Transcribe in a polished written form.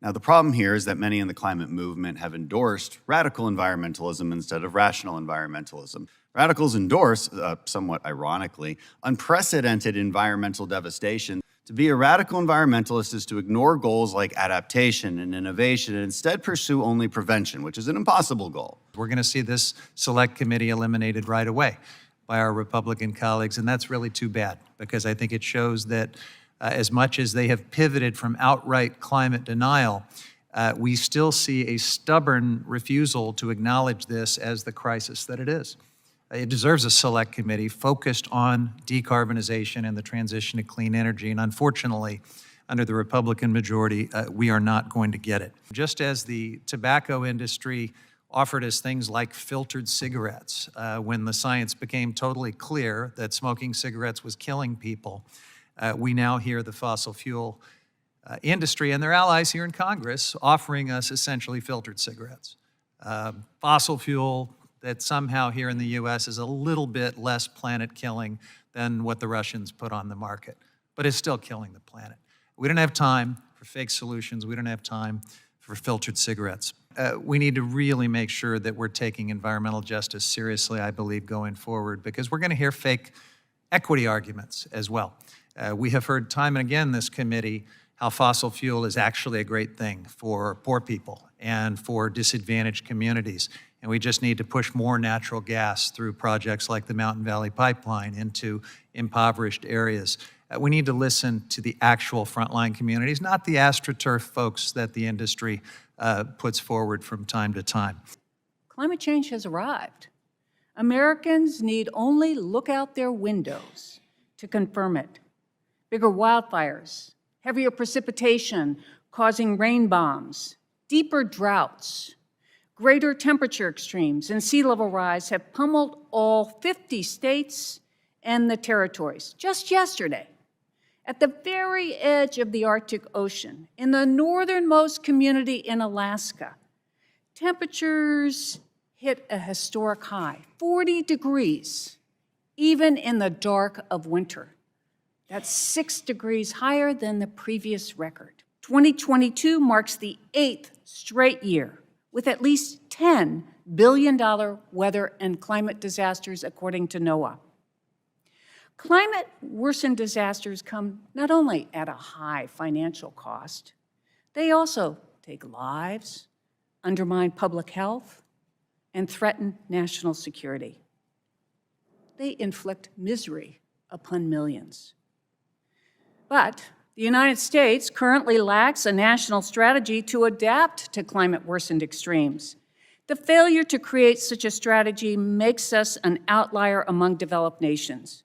Now, the problem here is that many in the climate movement have endorsed radical environmentalism instead of rational environmentalism. Radicals endorse, somewhat ironically, unprecedented environmental devastation. To be a radical environmentalist is to ignore goals like adaptation and innovation and instead pursue only prevention, which is an impossible goal. We're going to see this select committee eliminated right away by our Republican colleagues, and that's really too bad because I think it shows that as much as they have pivoted from outright climate denial, we still see a stubborn refusal to acknowledge this as the crisis that it is. It deserves a select committee focused on decarbonization and the transition to clean energy, and unfortunately, under the Republican majority, we are not going to get it. Just as the tobacco industry offered us things like filtered cigarettes when the science became totally clear that smoking cigarettes was killing people, we now hear the fossil fuel industry and their allies here in Congress offering us essentially filtered cigarettes. Fossil fuel that somehow here in the U.S. is a little bit less planet-killing than what the Russians put on the market, but it's still killing the planet. We don't have time for fake solutions. We don't have time for filtered cigarettes. We need to really make sure that we're taking environmental justice seriously, I believe, going forward, because we're going to hear fake equity arguments as well. We have heard time and again in this committee how fossil fuel is actually a great thing for poor people and for disadvantaged communities. And we just need to push more natural gas through projects like the Mountain Valley Pipeline into impoverished areas. We need to listen to the actual frontline communities, not the AstroTurf folks that the industry puts forward from time to time. Climate change has arrived. Americans need only look out their windows to confirm it. Bigger wildfires, heavier precipitation causing rain bombs, deeper droughts, greater temperature extremes, and sea level rise have pummeled all 50 states and the territories. Just yesterday, at the very edge of the Arctic Ocean, in the northernmost community in Alaska, temperatures hit a historic high, 40 degrees, even in the dark of winter. That's 6 degrees higher than the previous record. 2022 marks the 8th straight year with at least $10 billion weather and climate disasters, according to NOAA. Climate-worsened disasters come not only at a high financial cost, they also take lives, undermine public health, and threaten national security. They inflict misery upon millions. But the United States currently lacks a national strategy to adapt to climate-worsened extremes. The failure to create such a strategy makes us an outlier among developed nations.